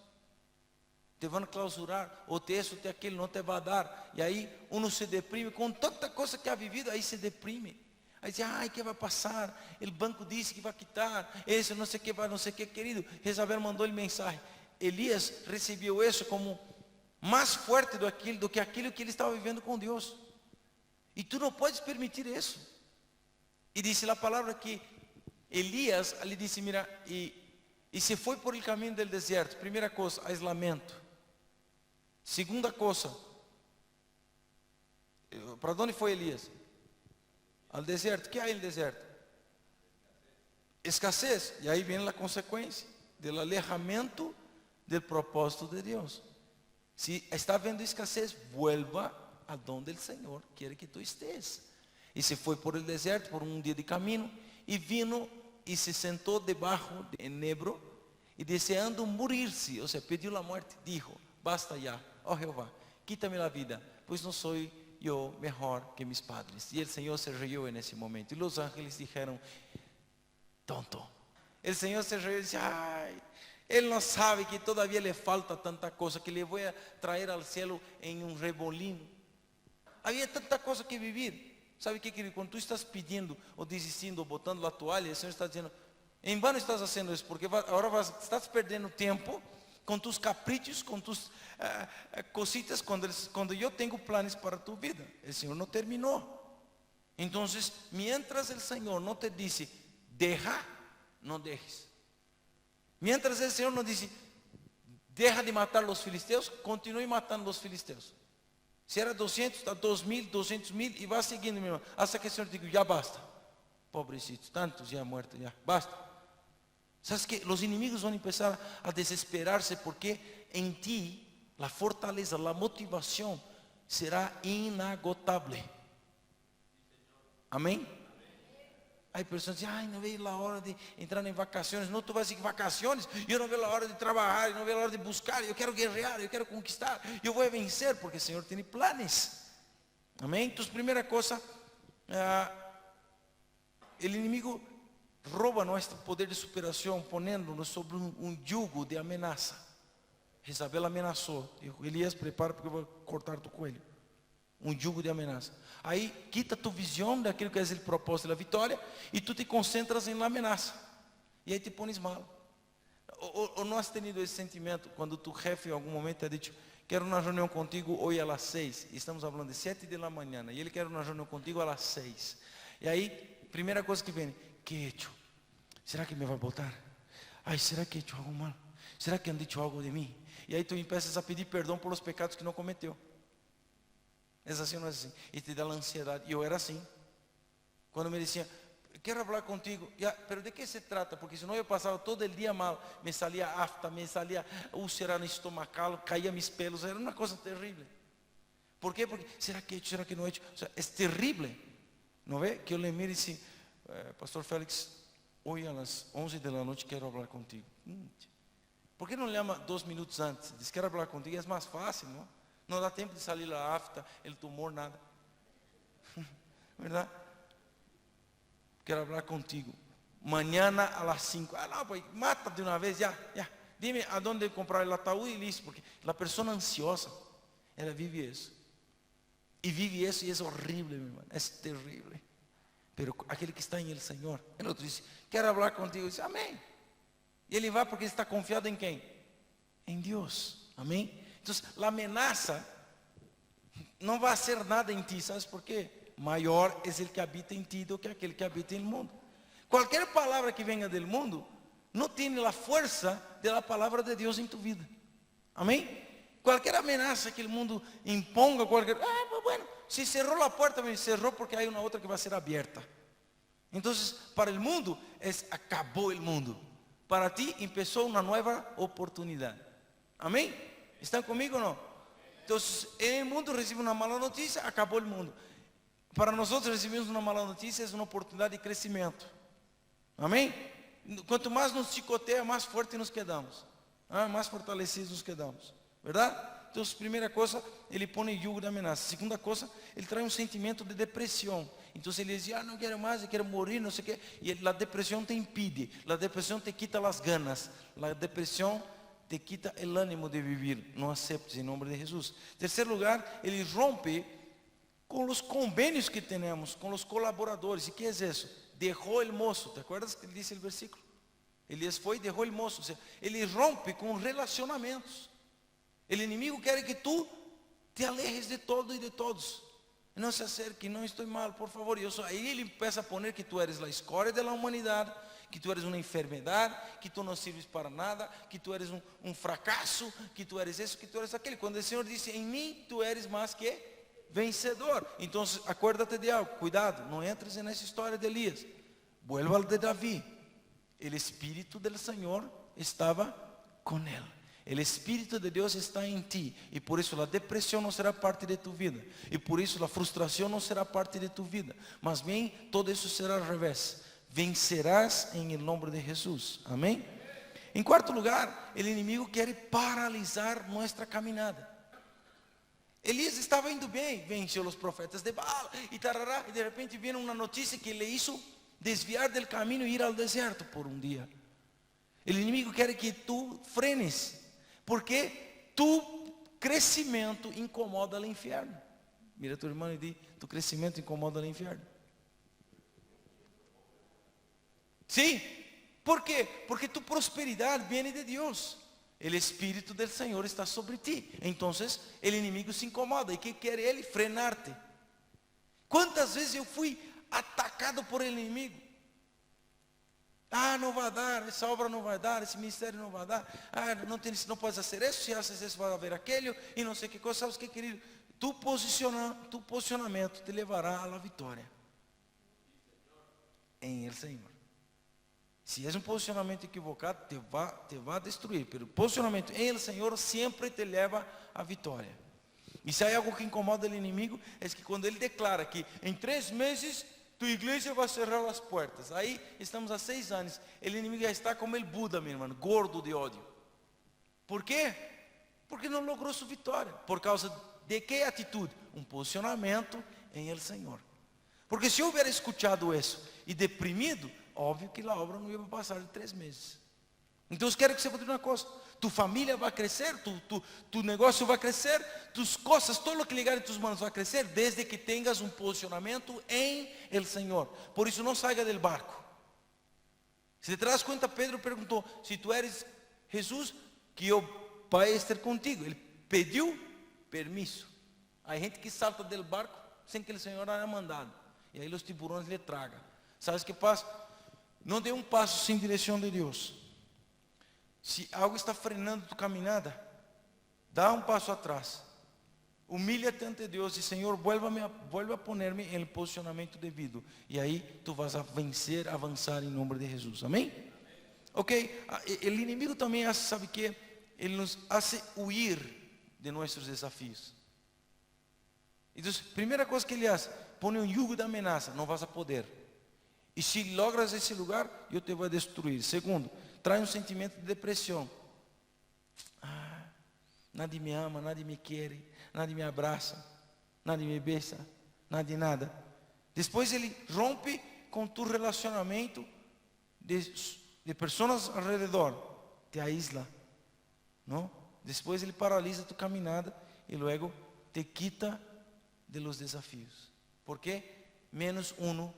te vão clausurar, ou te isso, ou te aquilo, não te vai dar. E aí, uno se deprime com tanta coisa que ha vivido, aí se deprime. Aí diz: ai, que vai passar? O banco disse que vai quitar, isso, não sei o que, vai, não sei o que, querido. Jezabel mandou-lhe mensagem. Elias recebeu isso como mais forte do que aquilo que ele estava vivendo com Deus. E tu não podes permitir isso. E disse a palavra que Elias lhe disse: mira, e se foi por el caminho do deserto. Primeira coisa, aislamento. Segunda coisa, para onde foi Elias? Al deserto. O que há no deserto? Escassez. E aí vem a consequência do alejamento do propósito de Deus. Se está vendo escassez, vuelva a donde o Senhor quer que tu estés. E se foi por el deserto, por um dia de caminho, e vino e se sentou debaixo de enebro, e deseando morir-se, ou seja, pediu a morte, dijo: basta já, ó Jeová, quita-me a vida, pois não sou eu melhor que mis padres. E o Senhor se riu nesse momento. E os ángeles disseram: tonto. O Senhor se riu e disse: ai, ele não sabe que todavia lhe falta tanta coisa, que lhe vou trazer ao céu em um rebolino. Havia tanta coisa que viver. Sabe o que, querido? Quando tu estás pedindo, ou desistindo, ou botando a toalha, o Senhor está dizendo: em vano estás fazendo isso, porque agora estás perdendo tempo com tus caprichos, com tus cositas, quando eu tenho planos para tu vida. O Senhor não terminou. Então, mientras o Senhor não te disse: deja, não dejes. Mientras o Senhor não disse: deja de matar os filisteus, continue matando os filisteus. Se era 200, está 2.000, 200.000, e vai seguindo, meu irmão, até que o Senhor diga: já basta. Pobrecitos, tantos já muertos, já basta. Sabes que os inimigos vão começar a desesperar-se, porque em ti a fortaleza, a motivação será inagotável. Amém? Há pessoas que dizem: ai, não veio a hora de entrar em vacações. Não, tu vais em vacações, eu não vejo a hora de trabalhar, eu não vejo a hora de buscar, eu quero guerrear, eu quero conquistar, eu vou vencer, porque o Senhor tem planos. Amém? Então, primeira coisa, o inimigo rouba nosso poder de superação, ponendo-nos sobre um jugo de ameaça. Jezabel ameaçou: Elias, prepara, porque eu vou cortar tu coelho. Um jugo de ameaça. Aí quita tu visão daquilo que é o propósito da vitória, e tu te concentras em la ameaça. E aí te pones mal. Ou não has tenido esse sentimento quando tu jefe em algum momento te ha dicho: quero uma reunião contigo hoje às 6. Estamos falando de 7 da manhã, e ele quer uma reunião contigo às 6. E aí, primeira coisa que vem: que he hecho? Será que me vai botar? Ai, será que he hecho algo mal? Será que han dicho algo de mim? E aí tu empiezas a pedir perdão por os pecados que não cometeu. É assim ou não é assim? E te dá a ansiedade. E eu era assim. Quando me diziam: quero falar contigo. Pero de que se trata? Porque senão eu passava todo o dia mal. Me salia afta, me salia úlcera no estomacal, caía mis pelos. Era uma coisa terrível. ¿Por quê? Porque, será que he hecho? Será que não he hecho? O sea, é terrível. Não vê? Que eu lhe mire e disse: Pastor Félix, hoje às 11 da noite quero falar contigo. Por que não lhe chama 2 minutos antes? Diz: quero falar contigo, é mais fácil, não? Não dá tempo de sair a afta, o tumor, nada. Verdade? Quero falar contigo. Amanhã às 5. Não, pues, mata de uma vez, já. Dime aonde comprar o ataúde e listo. Porque a pessoa ansiosa, ela vive isso. E vive isso e é horrível, meu irmão. É terrível. Mas aquele que está em el Senhor, ele disse: quero falar contigo. Ele disse: amém. E ele vai porque está confiado em quem? Em Deus. Amém? Então, a ameaça não vai ser nada em ti. ¿Sabes por quê? Maior é o que habita em ti do que aquele que habita no mundo. Qualquer palavra que venha do mundo não tem a força da palavra de Deus em tu vida. Amém? Qualquer ameaça que o mundo imponga, bueno, se cerrou a porta, me cerrou porque há uma outra que vai ser aberta. Então, para o mundo, acabou o mundo. para ti empezó una nueva oportunidad. Amén. ¿Están conmigo o no? Entonces, en el mundo recibe una mala noticia, acabó el mundo. Para nosotros recibimos una mala noticia, es una oportunidad de crecimiento. Amém? Quanto mais nos chicoteia, mais forte nos quedamos. Mais fortalecidos nos quedamos. Verdade? Então, primeira coisa, ele põe jugo da ameaça. Segunda coisa, ele traz um sentimento de depressão. Então, ele diz, não quero mais, eu quero morrer, não sei o quê. E a depressão te impede. A depressão te quita as ganas. A depressão te quita o ânimo de viver. Não aceptes em nome de Jesus. Terceiro lugar, ele rompe com os convênios que temos, com os colaboradores. E que é isso? Derrou el moço, ¿te acuerdas que ele disse o versículo? Elias foi e derrou el moço, ou seja, ele rompe com relacionamentos. O inimigo quer que tu te alejes de todo e de todos. Não se acerque, não estou mal, por favor. Aí ele começa a poner que tu eres a escória da humanidade, que tu eres uma enfermidade, que tu não sirves para nada, que tu eres um fracasso, que tu eres isso, que tu eres aquele. Quando o Senhor disse, em mim tu eres mais que vencedor. Então, acuérdate de algo, cuidado, não entres nessa história de Elias. Vuelva al de Davi. O Espírito del Senhor estava com ele. O Espírito de Deus está em ti. E por isso a depressão não será parte de tu vida. E por isso a frustração não será parte de tu vida. Mas bem, todo isso será ao revés. Vencerás em nome de Jesus. Amém? Em quarto lugar, o inimigo quer paralisar nossa caminhada. Elias estava indo bem, venceu os profetas de Baal e tarará, e de repente vem uma notícia que lhe hizo desviar del caminho e ir ao deserto por um dia. O inimigo quer que tu frenes, porque tu crescimento incomoda o inferno. Mira a tu irmão e diz, tu crescimento incomoda o inferno. Sim, por quê? Porque tu prosperidade vem de Deus. O Espírito del Senhor está sobre ti. Então, o inimigo se incomoda. E que quer ele? Frenar-te. Quantas vezes eu fui atacado por el inimigo? Não vai dar, essa obra não vai dar, esse ministério não vai dar. Não podes fazer isso, se haces isso vai haver aquele, e não sei que coisa. Sabes que, querido? Tu posicionamento te levará à vitória. Em el Senhor. Se é um posicionamento equivocado, te vai destruir. Mas o posicionamento em el Senhor sempre te leva à vitória. E se há algo que incomoda o inimigo, é que quando ele declara que em 3 meses tu igreja vai cerrar as portas. Aí estamos há 6 anos. O inimigo já está como el Buda, meu irmão, gordo de ódio. Por quê? Porque não logrou sua vitória. Por causa de que atitude? Um posicionamento em el Senhor. Porque se eu hubiera escutado isso e deprimido, óbvio que a obra não ia passar de 3 meses. Então, quero que você veja uma coisa. Tu família vai crescer, tu negócio vai crescer, tus coisas, todo o que ligar em tus manos vai crescer, desde que tenhas um posicionamento em el Senhor. Por isso, não saia del barco. Se te das conta, Pedro perguntou, se tu eres Jesus, que eu vai estar contigo. Ele pediu permisso. Há gente que salta del barco sem que o Senhor haya mandado. E aí os tiburones lhe tragam. ¿Sabes que passa? Não dê um passo sem direção de Deus. Se algo está frenando tu caminhada, dá um passo atrás. Humilha-te ante Deus e Senhor, vuelva a poner-me em posicionamento devido. E aí tu vas a vencer, avançar em nome de Jesus. Amém? Ok? O inimigo também sabe que ele nos hace huir de nossos desafios. Então, primeira coisa que ele faz, põe um jugo de ameaça, não vas a poder. E se logras esse lugar, eu te vou destruir. Segundo, traz um sentimento de depressão. Nadie me ama, nadie me quer, nadie me abraça, nadie me beija, nadie nada. Depois ele rompe com tu relacionamento de pessoas ao redor, te aísla, não? Depois ele paralisa tu caminhada e logo te quita de los desafios. ¿Por qué? Menos uno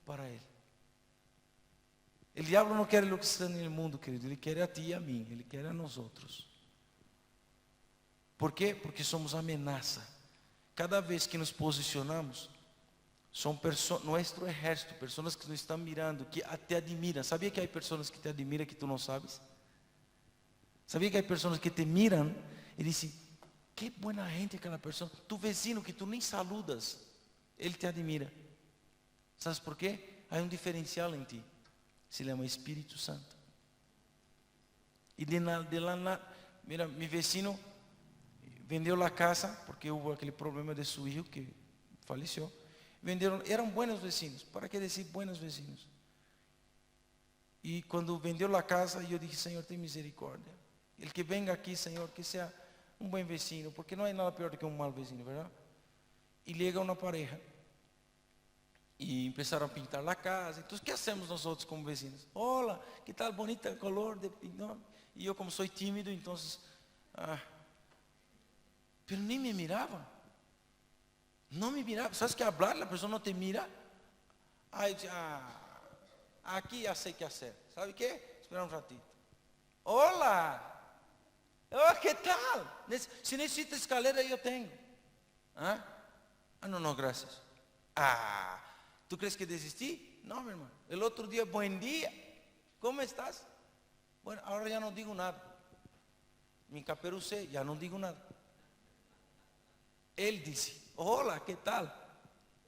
para ele. O diabo não quer o que está no mundo, querido. Ele quer a ti e a mim. Ele quer a nós outros. Por quê? Porque somos ameaça. Cada vez que nos posicionamos, são nosso exército, pessoas que nos estão mirando, que te admiram. Sabia que há pessoas que te admiram que tu não sabes? Sabia que há pessoas que te miram e dizem, que boa gente aquela pessoa. Tu vecino que tu nem saludas, ele te admira. Sabes por quê? Há um diferencial em ti. Se chama Espírito Santo. Y mira, mi vecino vendió la casa porque hubo aquel problema de su hijo que falleció. Vendieron, eran buenos vecinos. ¿Para qué decir buenos vecinos? Y cuando vendió la casa, yo dije, Señor, ten misericordia. El que venga aquí, Señor, que sea un buen vecino, porque no hay nada peor que un mal vecino, ¿verdad? Y llega una pareja y empezaron a pintar la casa. Entonces, ¿qué hacemos nosotros como vecinos? Hola, ¿qué tal bonita el color de pintor? Y yo como soy tímido, entonces, pero ni me miraba. No me miraba. ¿Sabes que hablar? La persona no te mira. Ay, aquí ya sé qué hacer. ¿Sabe qué? Espera un ratito. Hola. Oh, ¿qué tal? Si necesita escalera, yo tengo. No, gracias. ¿Tú crees que desistí? No, mi hermano. El otro día, buen día. ¿Cómo estás? Bueno, ahora ya no digo nada. Me encaperucé, ya no digo nada. Él dice, hola, ¿qué tal?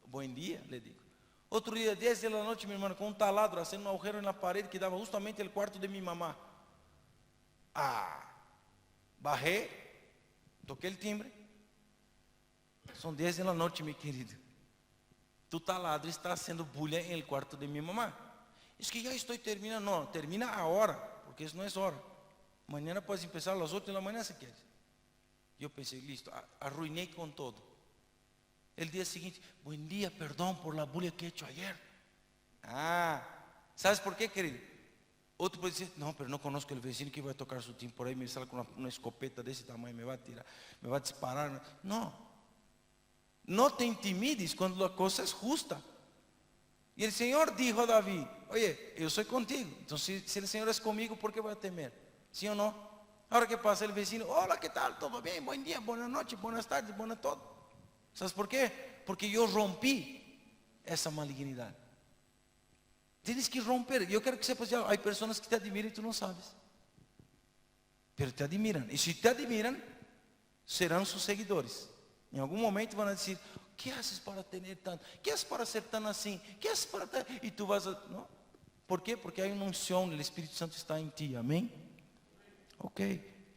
Buen día, le digo. Otro día, 10 de la noche, mi hermano, con un taladro, haciendo un agujero en la pared que daba justamente el cuarto de mi mamá. Bajé, toqué el timbre. Son 10 de la noche, mi querido. Tu taladro está haciendo bulla en el cuarto de mi mamá. Es que ya estoy terminando. No, termina ahora, porque eso no es hora. Mañana puedes empezar a las 8 de la mañana si quieres. Yo pensé, listo, arruiné con todo. El día siguiente, buen día, perdón por la bulla que he hecho ayer. ¿Sabes por qué, querido? Otro puede decir, no, pero no conozco el vecino que va a tocar su timbre por ahí, me sale con una escopeta de ese tamaño, me va a tirar, me va a disparar. No te intimides cuando la cosa es justa. Y el Señor dijo a David, oye, yo soy contigo. Entonces, si el Señor es conmigo, ¿por qué voy a temer? ¿Sí o no? Ahora que pasa el vecino, hola, ¿qué tal? ¿Todo bien? Buen día, buenas noches, buenas tardes, buenas todo. ¿Sabes por qué? Porque yo rompí esa malignidad. Tienes que romper. Yo quiero que sepas ya, hay personas que te admiran y tú no sabes. Pero te admiran. Y si te admiran, serán sus seguidores. En algún momento van a decir, ¿qué haces para tener tanto? ¿Qué haces para ser tan así? ¿Qué haces para tal? Y tú vas a... ¿no? ¿Por qué? Porque hay una unción, el Espíritu Santo está en ti. Amén. Ok,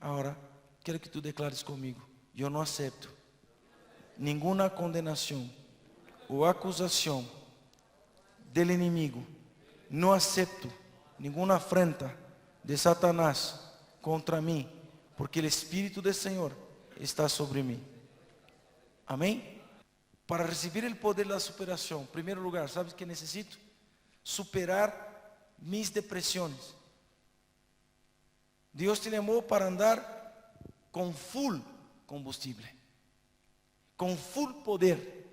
ahora quiero que tú declares conmigo. Yo no acepto ninguna condenación o acusación del inimigo. No acepto ninguna afrenta de Satanás contra mí, porque el Espíritu del Señor está sobre mí. Amén. Para recibir el poder de la superación, en primer lugar, ¿sabes qué necesito? Superar mis depresiones. Dios te llamó para andar con full combustible, con full poder.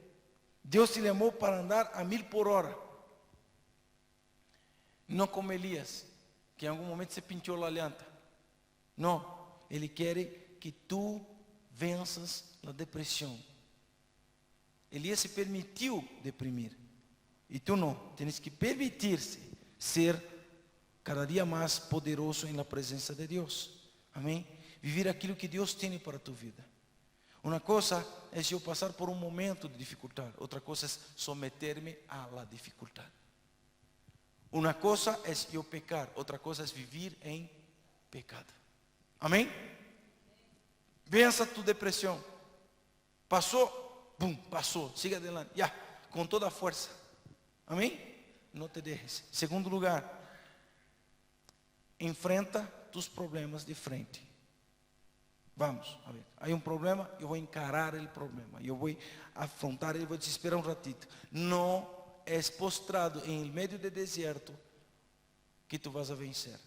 Dios te llamó para andar a 1000 por hora. No como Elías, que en algún momento se pinchó la llanta. No, Él quiere que tú venzas la depresión. Elías se permitió deprimir. Y tú no, tienes que permitirse ser cada día más poderoso en la presencia de Dios. Amén. Vivir aquilo que Dios tiene para tu vida. Una cosa es yo pasar por un momento de dificultad. Otra cosa es someterme a la dificultad. Una cosa es yo pecar. Otra cosa es vivir en pecado. Amén. Venza tu depresión. Pasó, boom, pasó. Sigue adelante. Ya, con toda fuerza. Amén. No te dejes. Segundo lugar, enfrenta tus problemas de frente. Vamos, a ver, hay un problema, yo voy a encarar el problema, yo voy a afrontar ele, voy a te esperar un ratito. No es postrado en el medio del desierto que tú vas a vencer.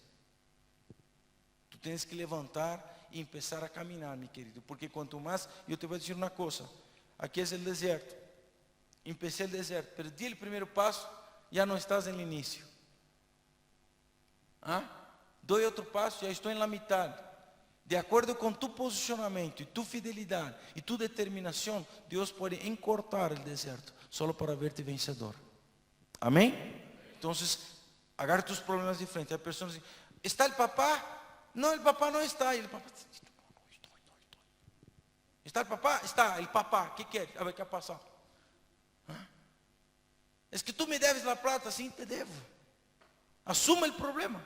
Tú tienes que levantar y empezar a caminar, mi querido, porque cuanto más, yo te voy a decir una cosa, aquí es el desierto, empecé el desierto, pero di el primer paso, ya no estás en el inicio. Doy otro paso, ya estoy en la mitad. De acuerdo con tu posicionamiento y tu fidelidad y tu determinación, Dios puede encortar el desierto solo para verte vencedor. Amén. Entonces, agarra tus problemas de frente. Hay personas que dicen, ¿está el papá? No, el papá no está. Y el papá dice, no. ¿Está el papá? Está el papá. ¿Qué quiere? A ver qué ha pasado. Es que tú me debes la plata. Sí, te debo. Asuma el problema.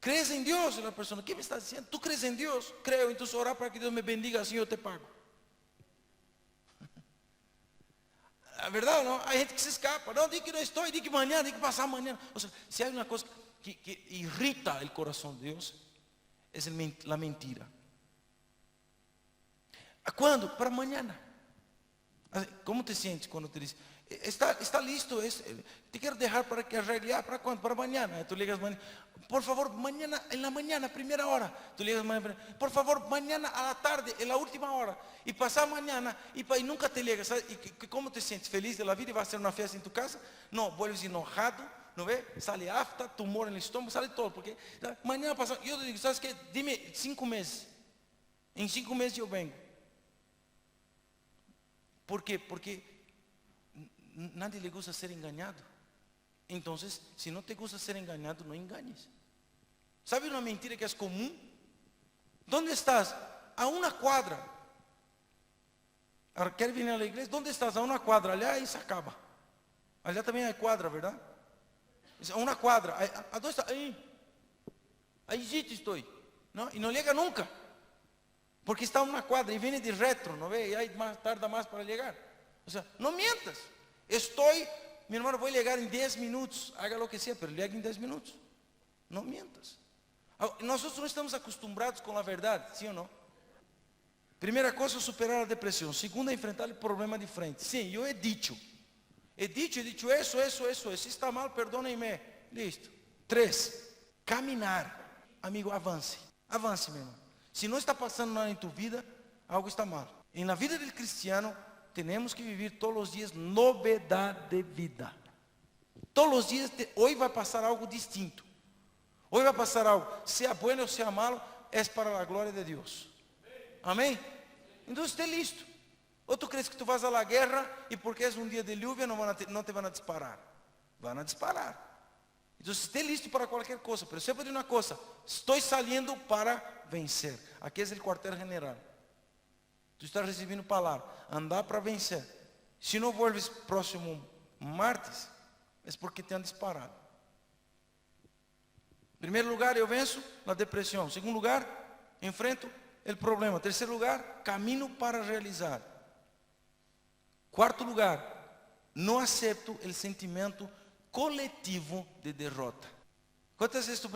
¿Crees en Dios? Y la persona, ¿qué me estás diciendo? ¿Tú crees en Dios? Creo, entonces ora para que Dios me bendiga, así yo te pago. La verdad, ¿no? Hay gente que se escapa. No, di que no estoy, di que mañana, di que pasar mañana. O sea, si hay una cosa que irrita el corazón de Dios, es la mentira. ¿A cuándo? Para mañana. ¿Cómo te sientes cuando te dice, está listo, te quiero dejar para que arregle? ¿Para cuándo? Para mañana. Tú llegas mañana, por favor, mañana, en la mañana, primera hora. Tú llegas mañana, por favor, mañana a la tarde, en la última hora. Y pasar mañana, y nunca te llegas. ¿Y cómo te sientes? ¿Feliz de la vida y vas a hacer una fiesta en tu casa? No, vuelves enojado, ¿no ves? Sale afta, tumor en el estómago, sale todo. Porque mañana pasa, yo te digo, ¿sabes qué? Dime 5 meses. En 5 meses yo vengo. ¿Por qué? Porque nadie le gusta ser engañado. Entonces, si no te gusta ser engañado, no engañes. ¿Sabe una mentira que es común? ¿Dónde estás? A una cuadra. Ahora, ¿quieres venir a la iglesia? ¿Dónde estás? A una cuadra. Allá ahí se acaba. Allá también hay cuadra, ¿verdad? A una cuadra. ¿A dónde está? Ahí sí estoy. ¿No? Y no llega nunca. Porque está a una cuadra y viene de retro, ¿no ve? Y ahí tarda más para llegar. O sea, no mientas. Mi hermano, voy a llegar en 10 minutos. Haga lo que sea, pero llegue en 10 minutos. No mientas. Nosotros no estamos acostumbrados con la verdad, ¿sí o no? Primeira coisa, superar a depressão. Segunda, enfrentar o problema de frente. Sim, eu he dicho isso. Se está mal, perdónenme. Listo. 3, caminhar. Amigo, avance. Avance, meu irmão. Se não está passando nada em tu vida, algo está mal. E na vida do cristiano, temos que viver todos os dias novidade de vida. Todos os dias, hoje vai passar algo distinto. Hoje vai passar algo, seja bueno ou seja malo, é para a glória de Deus. Amém? Então, esteja listo. Ou tu crees que tu vas a la guerra e porque é um dia de lluvia não te vão a disparar. Vão a disparar. Então, esteja listo para qualquer coisa. Pero sepa de uma coisa, estou saliendo para vencer. Aqui é o quartel general. Tu estás recebendo palavra, andar para vencer. Se não vuelves próximo martes, é porque te han disparado. Em primeiro lugar, eu venço a depressão. Em segundo lugar, enfrento o problema. Em terceiro lugar, caminho para realizar. Quarto lugar, não acepto o sentimento coletivo de derrota. Quantas vezes tu...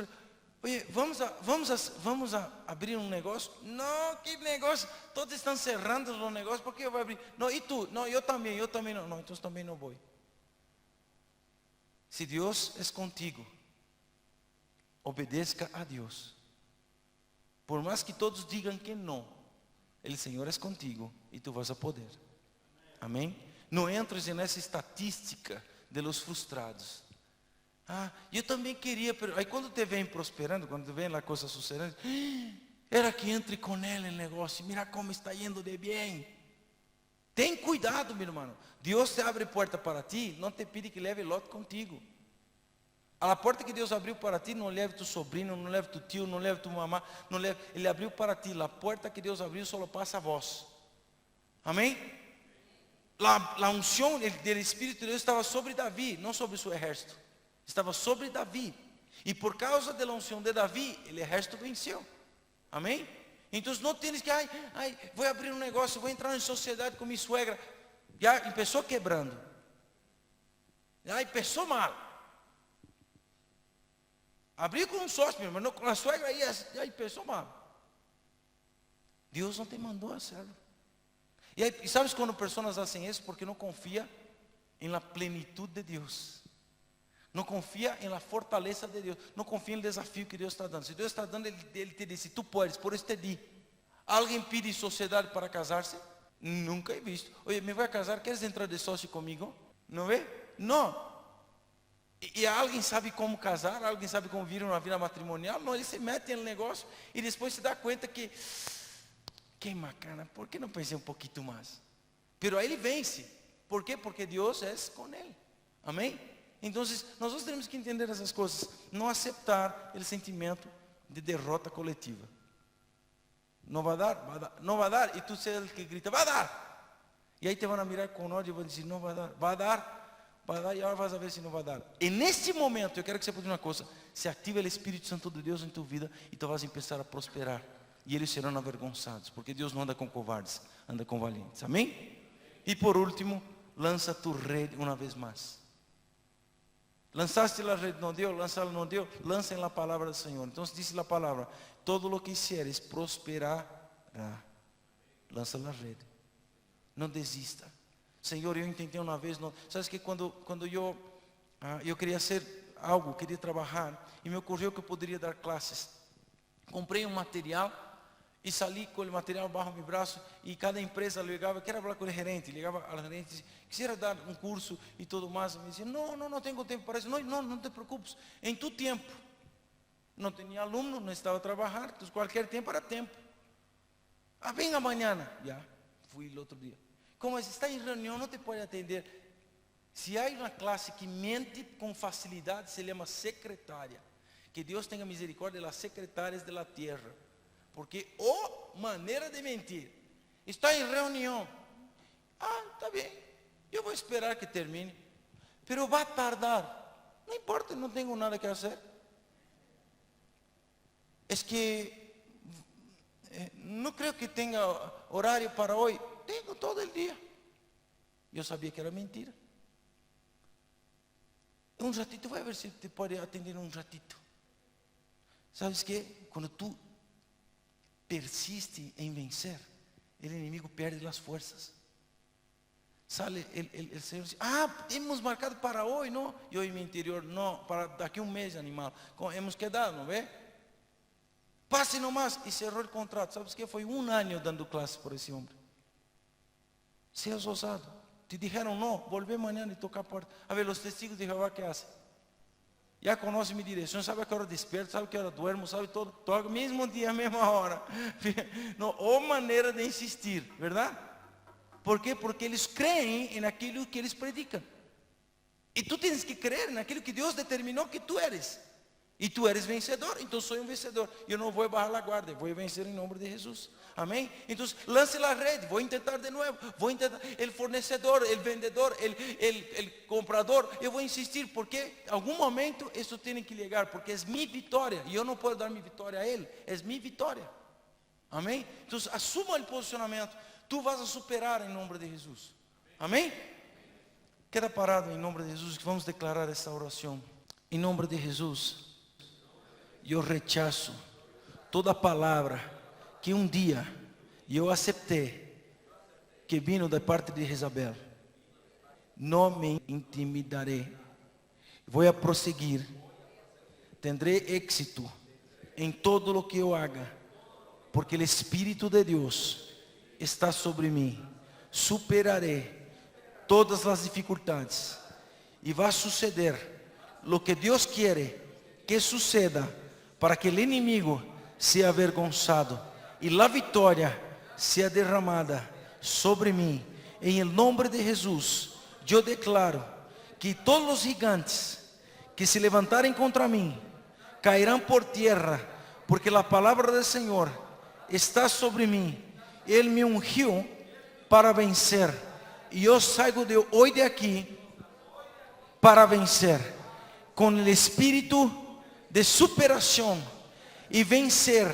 Oye, vamos a abrir um negócio? Não, que negócio? Todos estão cerrando os negócios, por que eu vou abrir? Não, e tu? Não, eu também não. Não, então também não vou. Se Deus é contigo, obedeça a Deus. Por mais que todos digam que não, o Senhor é contigo e tu vas a poder. Amém? Não entres nessa estatística de los frustrados. Eu também queria, aí quando te vem prosperando, quando te vem a coisa sucedendo, era que entre com ele no negócio, mira como está indo de bem. Tem cuidado, meu irmão. Deus te abre porta para ti, não te pede que leve Lot contigo. A porta que Deus abriu para ti, não leve tu sobrinho, não leve tu tio, não leve tu mamá, não leve, Ele abriu para ti. A porta que Deus abriu só passa a vós. Amém? A unção do Espírito de Deus estava sobre Davi, não sobre seu exército. Estava sobre Davi. E por causa da unção de Davi, o exército venceu. Amém? Então não tens que, vou abrir um negócio, vou entrar em sociedade com minha suegra. Já começou quebrando. Já começou mal. Abrir com um sócio, meu irmão, com a suegra aí, já começou mal. Deus não te mandou a hacerlo. E sabes quando pessoas fazem isso? Porque não confia em la plenitude de Deus. Não confia em la fortaleza de Deus. Não confia no desafio que Deus está dando. Se Deus está dando, Ele te diz, tu podes, por isso te di. Alguém pede sociedade para casar-se? Nunca he visto. Oye, me vou casar, queres entrar de sócio comigo? Não é? Não. E alguém sabe como casar? Alguém sabe como vir uma vida matrimonial? Não, ele se mete no negócio e depois se dá conta que macana, por que não pensei um pouquinho mais? Pero aí ele vence. Por quê? Porque Deus é com ele. Amém? Então, nós temos que entender essas coisas. Não aceitar o sentimento de derrota coletiva. Não vai dar, não vai dar. E tu és o que grita, vai dar. E aí te vão mirar com ódio e vão dizer, não vai dar. Vai dar. vai dar e ahora vas a ver se não vai dar. E neste momento, eu quero que você apunte uma coisa: se ativa o Espírito Santo de Deus em tua vida e tu vas a começar a prosperar. E eles serão avergonzados, porque Deus não anda com covardes, anda com valientes. Amém? E por último, lança tu rede uma vez mais. Lançaste a rede, não deu, lança-la, não deu, lança em la palavra do Senhor. Então diz a palavra: todo lo que hicieres prosperará. Lança a rede. Não desista. Senhor, eu entendi uma vez, não, sabes que quando eu queria hacer algo, queria trabalhar, e me ocorreu que eu poderia dar classes. Comprei um material e saí com o material bajo meu braço, e cada empresa ligava, quero falar com o gerente, ligava ao gerente, dizia, quisiera dar um curso e tudo mais, e me dizia, não tenho tempo para isso. Não te preocupes, em tu tempo. Não tinha aluno, não estava a trabalhar, então qualquer tempo era tempo. Venga amanhã. Já, fui no outro dia. Como está em reunião, não te pode atender. Se há uma classe que mente com facilidade, se chama secretária. Que Deus tenha misericórdia das secretárias da terra. Porque, maneira de mentir. Está em reunião. Está bem. Eu vou esperar que termine. Pero vai tardar. Não importa, não tenho nada que fazer. É que não creio que tenha horário para hoje. Tenho todo o dia. Eu sabia que era mentira. Um ratito, vai ver se te pode atender um ratito. Sabes que? Quando tu persiste em vencer, o inimigo perde as forças. Sale o Senhor diz, hemos marcado para hoje, não? E eu em meu interior, não, para daqui um mês, animal. Hemos quedado, não vê? Passe nomás. E cerrou o contrato. Sabes que? Foi 1 ano dando classe por esse homem. Seas ousado. Te dijeron, não, volve amanhã e tocar a porta. A ver, os testigos de Jeová, que hacen? Já conhece minha direção, sabe a que hora desperto, sabe a que hora duermo, sabe todo, toca mesmo dia, mesma hora. Não, ou maneira de insistir, verdade? Por quê? Porque eles creem naquilo que eles predicam. E tu tens que crer naquilo que Deus determinou que tu eres. E tu eres vencedor, então sou um vencedor. Eu não vou baixar a guarda, vou vencer em nome de Jesus. Amém? Então, lance a rede, vou tentar de novo. Vou tentar, o fornecedor, o vendedor, o comprador. Eu vou insistir, porque em algum momento isso tem que chegar, porque é minha vitória. E eu não posso dar minha vitória a ele, é minha vitória. Amém? Então, assuma o posicionamento. Tu vas a superar em nome de Jesus. Amém? Queda parado em nome de Jesus, que vamos declarar esta oração. Em nome de Jesus. Eu rechazo toda palavra que um dia eu aceitei, que vino da parte de Jezabel. Não me intimidarei. Vou a prosseguir. Tendré éxito em todo o que eu haga, porque o Espírito de Deus está sobre mim. Superarei todas as dificuldades e vai suceder o que Deus quer que suceda, para que o inimigo seja avergonzado e a vitória seja derramada sobre mim. Em nome de Jesus, eu declaro que todos os gigantes que se levantarem contra mim cairão por terra, porque a palavra do Senhor está sobre mim. Ele me ungiu para vencer, e eu saio de hoje de aqui para vencer, com o espírito de superação e vencer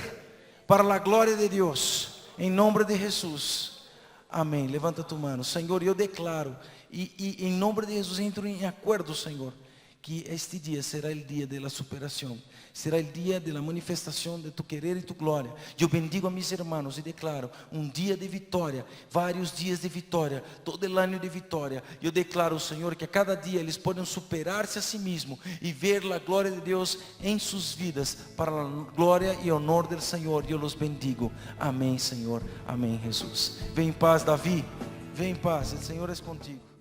para a glória de Deus, em nome de Jesus. Amém. Levanta tu mano. Senhor, eu declaro, e em nome de Jesus entro em acordo, Senhor, que este dia será o dia da superação, será o dia da manifestação de tu querer e tu glória. Eu bendigo a mis hermanos e declaro um dia de vitória, vários dias de vitória, todo o ano de vitória. Eu declaro, Senhor, que a cada dia eles podem superar-se a si mesmo e ver a glória de Deus em suas vidas, para a glória e honor do Senhor. Eu los bendigo. Amém, Senhor. Amém, Jesus. Vem em paz, Davi. Vem em paz. O Senhor é contigo.